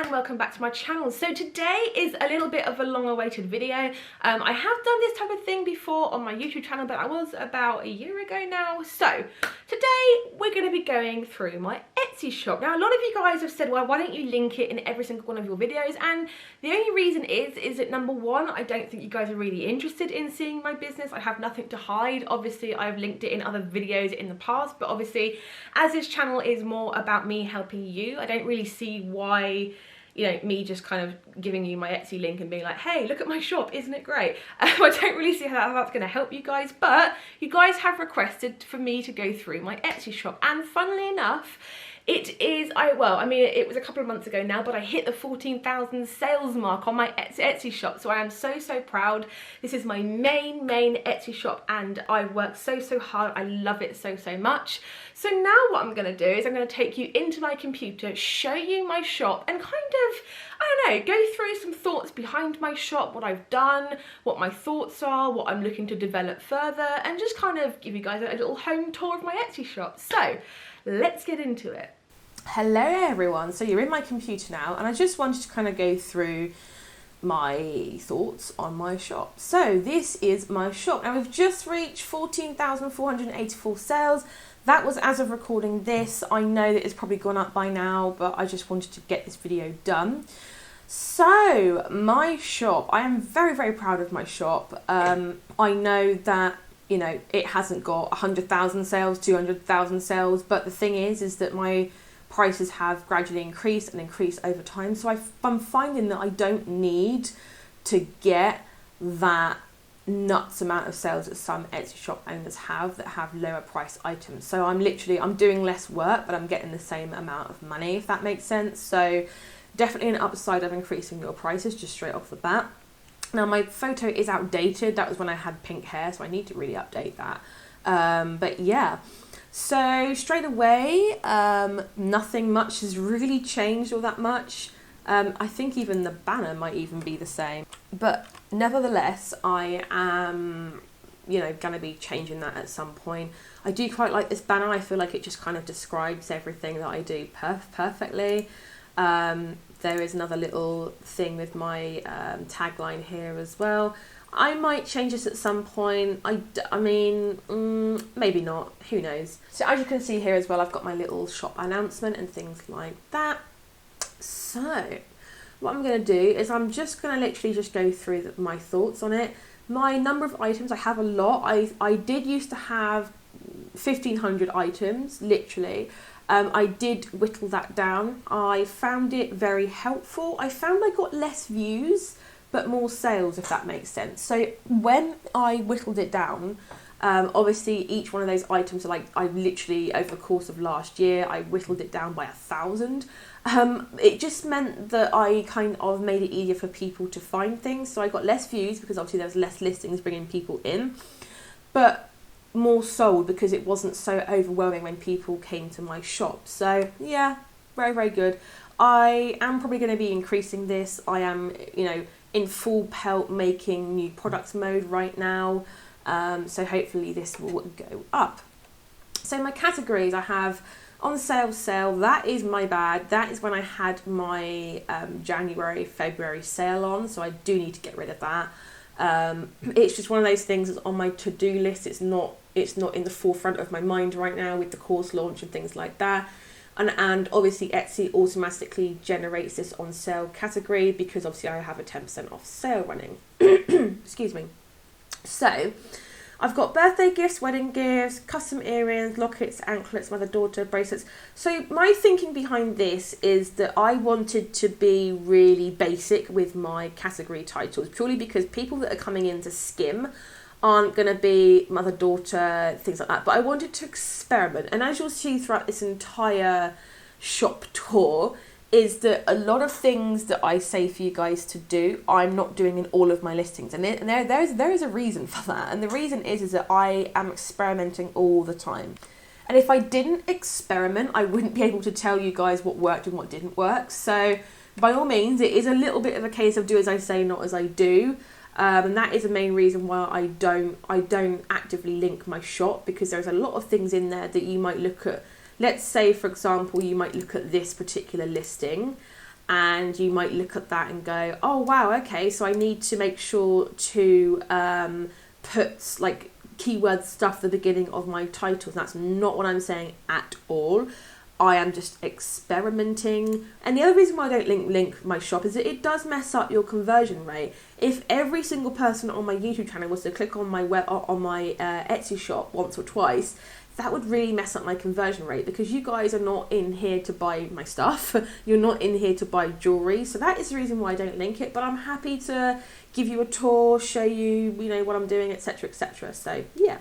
and welcome back to my channel. So today is a little bit of a long awaited video. I have done this type of thing before on my YouTube channel, but that was about a year ago now. So today we're going to be going through my Etsy shop. Now a lot of you guys have said, well, why don't you link it in every single one of your videos? And the only reason is that number one, I don't think you guys are really interested in seeing my business. I have nothing to hide. Obviously I've linked it in other videos in the past, but obviously as this channel is more about me helping you, I don't really see why, you know, me just kind of giving you my Etsy link and being like, hey, look at my shop, isn't it great? I don't really see how that's going to help you guys, but you guys have requested for me to go through my Etsy shop, and funnily enough, it is, it was a couple of months ago now, but I hit the 14,000 sales mark on my Etsy shop. So I am so proud. This is my main Etsy shop and I worked so hard. I love it so much. So now what I'm going to do is I'm going to take you into my computer, show you my shop and kind of, I don't know, go through some thoughts behind my shop, what I've done, what my thoughts are, what I'm looking to develop further, and just kind of give you guys a little home tour of my Etsy shop. So let's get into it. Hello everyone, so you're in my computer now and I just wanted to kind of go through my thoughts on my shop. So this is my shop. Now we've just reached 14,484 sales. That was as of recording this. I know that it's probably gone up by now, but I just wanted to get this video done. So my shop, I am very proud of my shop. I know that, you know, it hasn't got 100,000 sales, 200,000 sales, but the thing is that my prices have gradually increased and increased over time. So I'm finding that I don't need to get that nuts amount of sales that some Etsy shop owners have that have lower price items. So I'm doing less work, but I'm getting the same amount of money, if that makes sense. So definitely an upside of increasing your prices just straight off the bat. Now my photo is outdated. That was when I had pink hair, so I need to really update that. But yeah. So straight away, nothing much has really changed all that much. I think even the banner might even be the same. But nevertheless, I am, you know, going to be changing that at some point. I do quite like this banner. I feel like it just kind of describes everything that I do perfectly. There is another little thing with my tagline here as well. I might change this at some point. I mean, maybe not. Who knows? So as you can see here as well, I've got my little shop announcement and things like that. So what I'm going to do is I'm just going to literally just go through my thoughts on it. My number of items, I have a lot. I did used to have 1,500 items, literally. I did whittle that down. I found it very helpful. I found I got less views, but more sales, if that makes sense. So when I whittled it down, obviously each one of those items, like I literally over the course of last year, I whittled it down by 1,000. It just meant that I kind of made it easier for people to find things. So I got less views because obviously there's less listings bringing people in, but more sold because it wasn't so overwhelming when people came to my shop. So yeah, very good. I am probably going to be increasing this. I am, you know, in full pelt making new products mode right now, so hopefully this will go up. So my categories, I have on sale, that is my bad. That is when I had my January, February sale on, so I do need to get rid of that. It's just one of those things that's on my to-do list. It's not in the forefront of my mind right now with the course launch and things like that. And obviously Etsy automatically generates this on sale category because obviously I have a 10% off sale running. Excuse me. So I've got birthday gifts, wedding gifts, custom earrings, lockets, anklets, mother-daughter, bracelets. So my thinking behind this is that I wanted to be really basic with my category titles, purely because people that are coming in to skim aren't going to be mother-daughter, things like that. But I wanted to experiment. And as you'll see throughout this entire shop tour, is that a lot of things that I say for you guys to do, I'm not doing in all of my listings. And there is a reason for that. And the reason is that I am experimenting all the time. And if I didn't experiment, I wouldn't be able to tell you guys what worked and what didn't work. So by all means, it is a little bit of a case of do as I say, not as I do. And that is the main reason why I don't actively link my shop, because there's a lot of things in there that you might look at. Let's say, for example, you might look at this particular listing and you might look at that and go, oh wow, okay, so I need to make sure to put like keyword stuff at the beginning of my titles. That's not what I'm saying at all. I am just experimenting. And the other reason why I don't link my shop is that it does mess up your conversion rate. If every single person on my YouTube channel was to click on my Etsy shop once or twice, that would really mess up my conversion rate, because you guys are not in here to buy my stuff. You're not in here to buy jewelry. So that is the reason why I don't link it, but I'm happy to give you a tour, show you, what I'm doing, etc., etc. So yeah.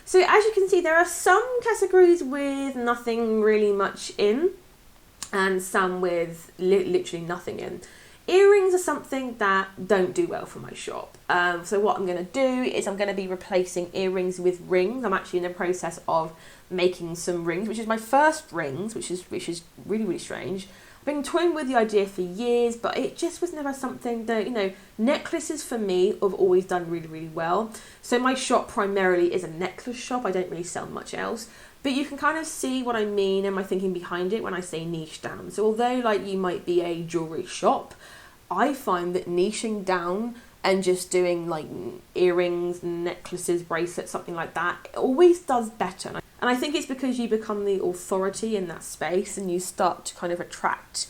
So as you can see, there are some categories with nothing really much in, and some with literally nothing in. Earrings are something that don't do well for my shop. So what I'm going to do is I'm going to be replacing earrings with rings. I'm actually in the process of making some rings, which is my first rings, which is really, really strange. I've been toying with the idea for years, but it just was never something that, necklaces for me have always done really, really well. So my shop primarily is a necklace shop. I don't really sell much else. But you can kind of see what I mean and my thinking behind it when I say niche down. So although you might be a jewelry shop, I find that niching down and just doing earrings, necklaces, bracelets, something like that, it always does better. And I think it's because you become the authority in that space, and you start to kind of attract,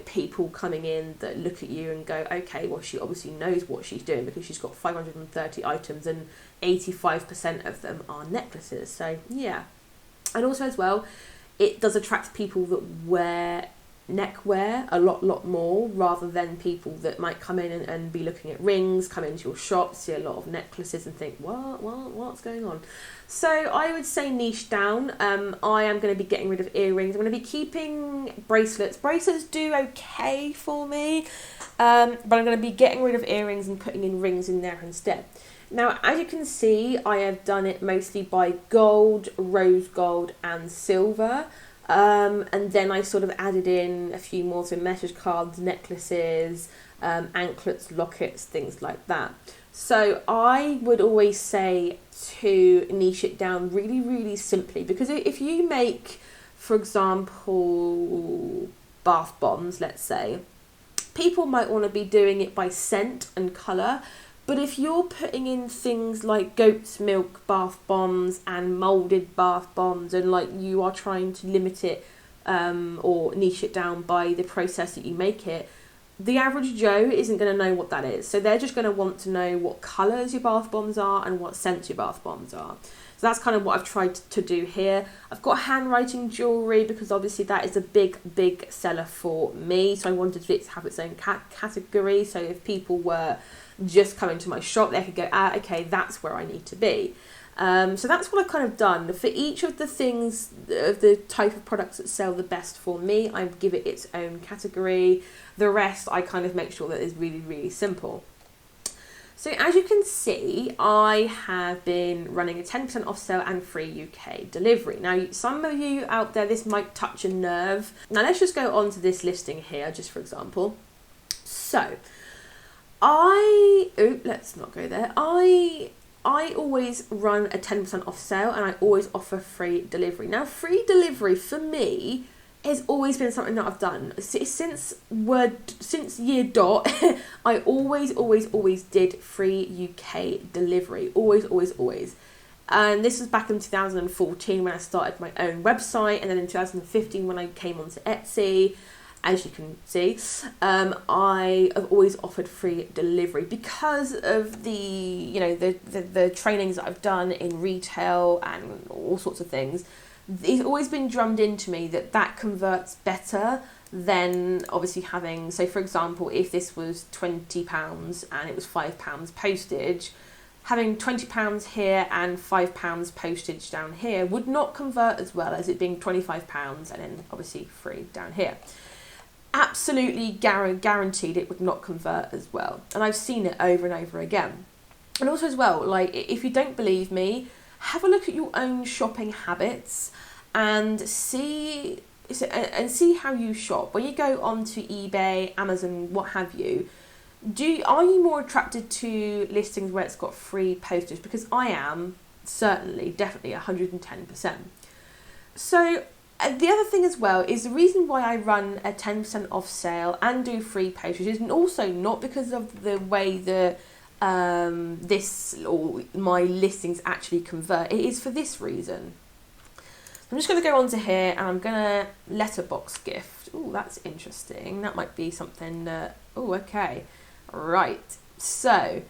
people coming in that look at you and go, okay, well, she obviously knows what she's doing, because she's got 530 items and 85% of them are necklaces. So yeah. And also as well, it does attract people that wear neckwear a lot more, rather than people that might come in and be looking at rings, come into your shop, see a lot of necklaces and think, what's going on? So I would say niche down. I am going to be getting rid of earrings. I'm going to be keeping bracelets. Bracelets do okay for me, but I'm going to be getting rid of earrings and putting in rings in there instead. Now, as you can see, I have done it mostly by gold, rose gold and silver. And then I sort of added in a few more, so message cards, necklaces, anklets, lockets, things like that. So I would always say to niche it down really, really simply, because if you make, for example, bath bombs, let's say, people might want to be doing it by scent and colour. But if you're putting in things like goat's milk bath bombs and moulded bath bombs, and you are trying to limit it or niche it down by the process that you make it, the average Joe isn't going to know what that is. So they're just going to want to know what colours your bath bombs are and what scents your bath bombs are. So that's kind of what I've tried to do here. I've got handwriting jewellery, because obviously that is a big seller for me. So I wanted it to have its own category. So if people were just coming to my shop, they could go, okay, that's where I need to be. So that's what I've kind of done. For each of the things, of the type of products that sell the best for me, I give it its own category. The rest, I kind of make sure that is really, really simple. So as you can see, I have been running a 10% off sale and free UK delivery. Now, some of you out there, this might touch a nerve. Now, let's just go on to this listing here, just for example. So, let's not go there. I always run a 10% off sale, and I always offer free delivery. Now, free delivery for me has always been something that I've done since year dot. I always did free UK delivery. Always. And this was back in 2014 when I started my own website, and then in 2015 when I came onto Etsy. As you can see, I have always offered free delivery because of the trainings that I've done in retail and all sorts of things. It's always been drummed into me that converts better than obviously having, so for example, if this was £20 and it was £5 postage, having £20 here and £5 postage down here would not convert as well as it being £25 and then obviously free down here. Absolutely guaranteed it would not convert as well. And I've seen it over and over again. And also as well, if you don't believe me, have a look at your own shopping habits and see how you shop. When you go onto eBay, Amazon, what have you, are you more attracted to listings where it's got free postage? Because I am, certainly, definitely 110%. So the other thing as well is the reason why I run a 10% off sale and do free postage is also not because of the way that this or my listings actually convert. It is for this reason. I'm just going to go on to here and I'm going to letterbox gift. Oh, that's interesting. That might be something that... Oh, okay. Right. So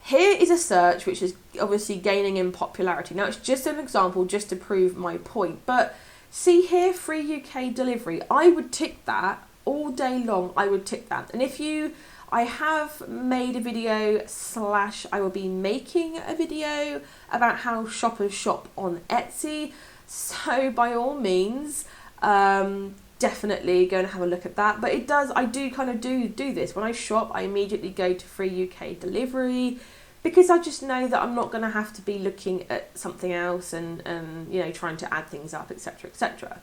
here is a search which is obviously gaining in popularity. Now, it's just an example just to prove my point. But see here, free UK delivery. I would tick that all day long. I would tick that. And if you... I have made a video / I will be making a video about how shoppers shop on Etsy. So by all means, definitely go and have a look at that. But it does, I do kind of do this. When I shop, I immediately go to free UK delivery because I just know that I'm not going to have to be looking at something else and you know, trying to add things up, etc., etc.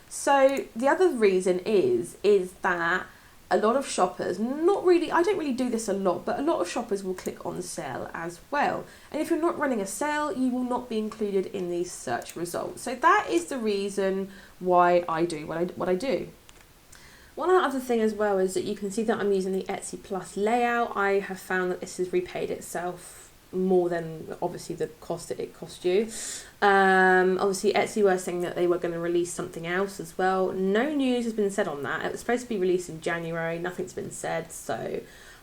So the other reason is that a lot of shoppers, not really, I don't really do this a lot, but a lot of shoppers will click on sale as well. And if you're not running a sale, you will not be included in these search results. So that is the reason why I do what I do. One other thing as well is that you can see that I'm using the Etsy Plus layout. I have found that this has repaid itself more than obviously the cost that it cost you. Obviously Etsy were saying that they were going to release something else as well. No news has been said on that. It was supposed to be released in January. Nothing's been said, so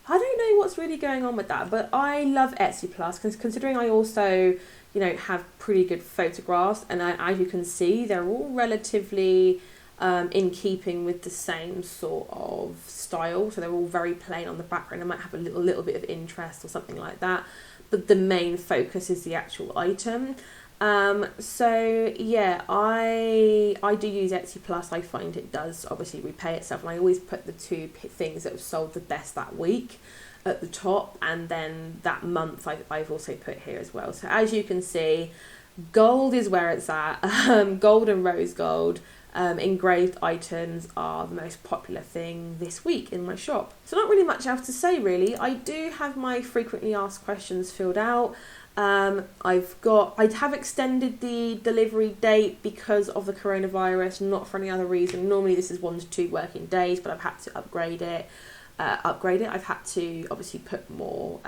I don't know what's really going on with that. But I love Etsy Plus considering I also, you know, have pretty good photographs, and as you can see, they're all relatively in keeping with the same sort of style. So they're all very plain on the background. I might have a little bit of interest or something like that, but the main focus is the actual item. So yeah, I do use Etsy Plus. I find it does obviously repay itself, and I always put the two things that have sold the best that week at the top, and then that month I've also put here as well. So as you can see, gold is where it's at. Gold and rose gold. Engraved items are the most popular thing this week in my shop. So not really much else to say really. I do have my frequently asked questions filled out. I have extended the delivery date because of the coronavirus, not for any other reason. Normally this is 1 to 2 working days, but I've had to upgrade it. I've had to obviously put more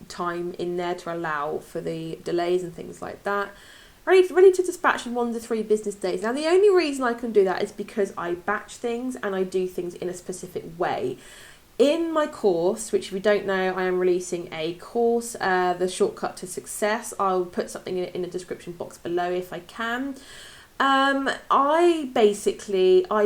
time in there to allow for the delays and things like that. Ready to dispatch in 1 to 3 business days. Now, the only reason I can do that is because I batch things and I do things in a specific way. In my course, which if you don't know, I am releasing a course, The Shortcut to Success. I'll put something in the description box below if I can. I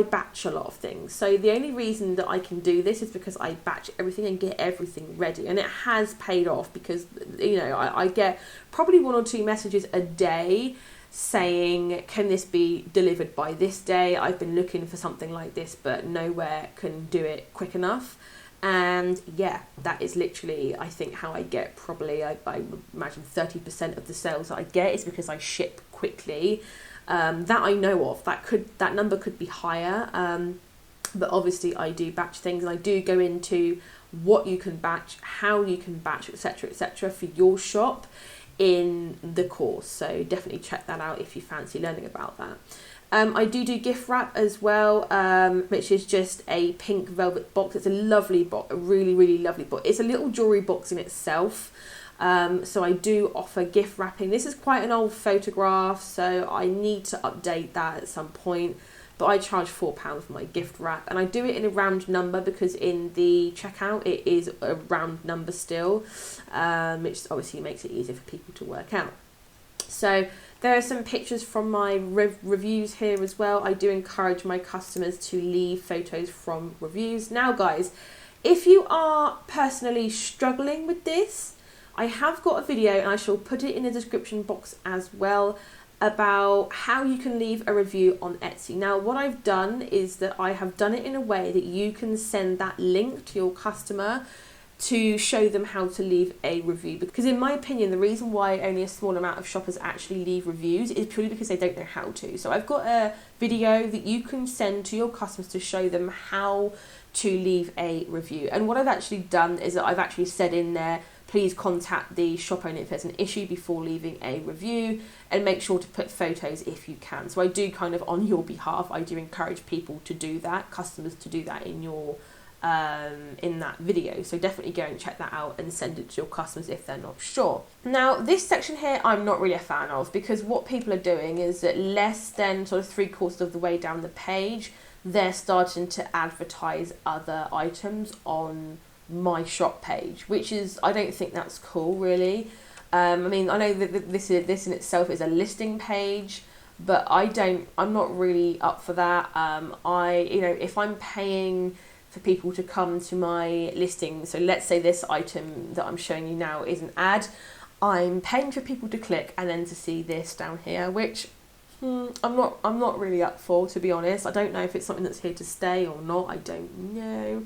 batch a lot of things. So the only reason that I can do this is because I batch everything and get everything ready. And it has paid off because, you know, I get probably 1 or 2 messages a day saying, can this be delivered by this day? I've been looking for something like this, but nowhere can do it quick enough. And yeah, that is literally, I think, how I get probably, I would imagine 30% of the sales that I get is because I ship quickly. That I know of. That number could be higher, but obviously I do batch things, and I do go into what you can batch, how you can batch, etc., for your shop in the course. So definitely check that out if you fancy learning about that. I do gift wrap as well, which is just a pink velvet box. It's a lovely box, a really, really lovely box. It's a little jewellery box in itself. So I do offer gift wrapping. This is quite an old photograph, so I need to update that at some point. But I charge £4 for my gift wrap, and I do it in a round number because in the checkout it is a round number still, which obviously makes it easier for people to work out. So there are some pictures from my reviews here as well. I do encourage my customers to leave photos from reviews. Now guys, if you are personally struggling with this, I have got a video, and I shall put it in the description box as well, about how you can leave a review on Etsy. Now, what I've done is that I have done it in a way that you can send that link to your customer to show them how to leave a review. Because in my opinion, the reason why only a small amount of shoppers actually leave reviews is purely because they don't know how to. So I've got a video that you can send to your customers to show them how to leave a review. And what I've actually done is that I've actually said in there, please contact the shop owner if there's an issue before leaving a review, and make sure to put photos if you can. So I do kind of, on your behalf, I do encourage people to do that, customers to do that in your in that video. So definitely go and check that out and send it to your customers if they're not sure. Now this section here I'm not really a fan of, because what people are doing is that less than sort of 3/4 of the way down the page, they're starting to advertise other items on my shop page, which is, I don't think that's cool really. I mean, I know that this in itself is a listing page, but I'm not really up for that. If I'm paying for people to come to my listing, so let's say this item that I'm showing you now is an ad, I'm paying for people to click and then to see this down here, which I'm not really up for, to be honest. I don't know if it's something that's here to stay or not, I don't know.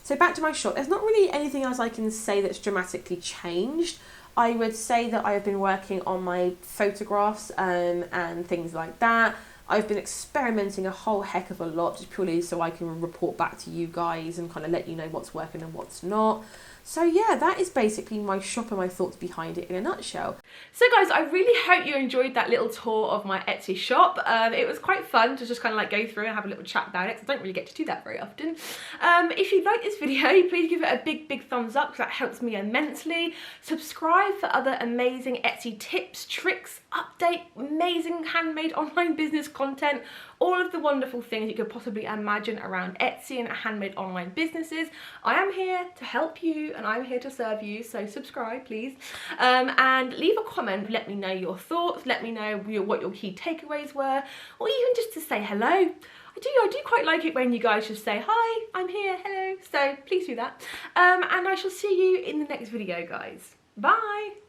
So back to my shop, there's not really anything else I can say that's dramatically changed. I would say that I have been working on my photographs and things like that. I've been experimenting a whole heck of a lot, just purely so I can report back to you guys and kind of let you know what's working and what's not. So yeah, that is basically my shop and my thoughts behind it in a nutshell. So guys, I really hope you enjoyed that little tour of my Etsy shop. It was quite fun to just kind of like go through and have a little chat about it, because I don't really get to do that very often. If you like this video, please give it a big thumbs up, because that helps me immensely. Subscribe for other amazing Etsy tips, tricks, update, amazing handmade online business content, all of the wonderful things you could possibly imagine around Etsy and handmade online businesses. I am here to help you and I'm here to serve you, so subscribe please. And leave a comment, let me know your thoughts, let me know what your key takeaways were, or even just to say hello. I do quite like it when you guys just say, hi, I'm here, hello, so please do that. And I shall see you in the next video, guys. Bye!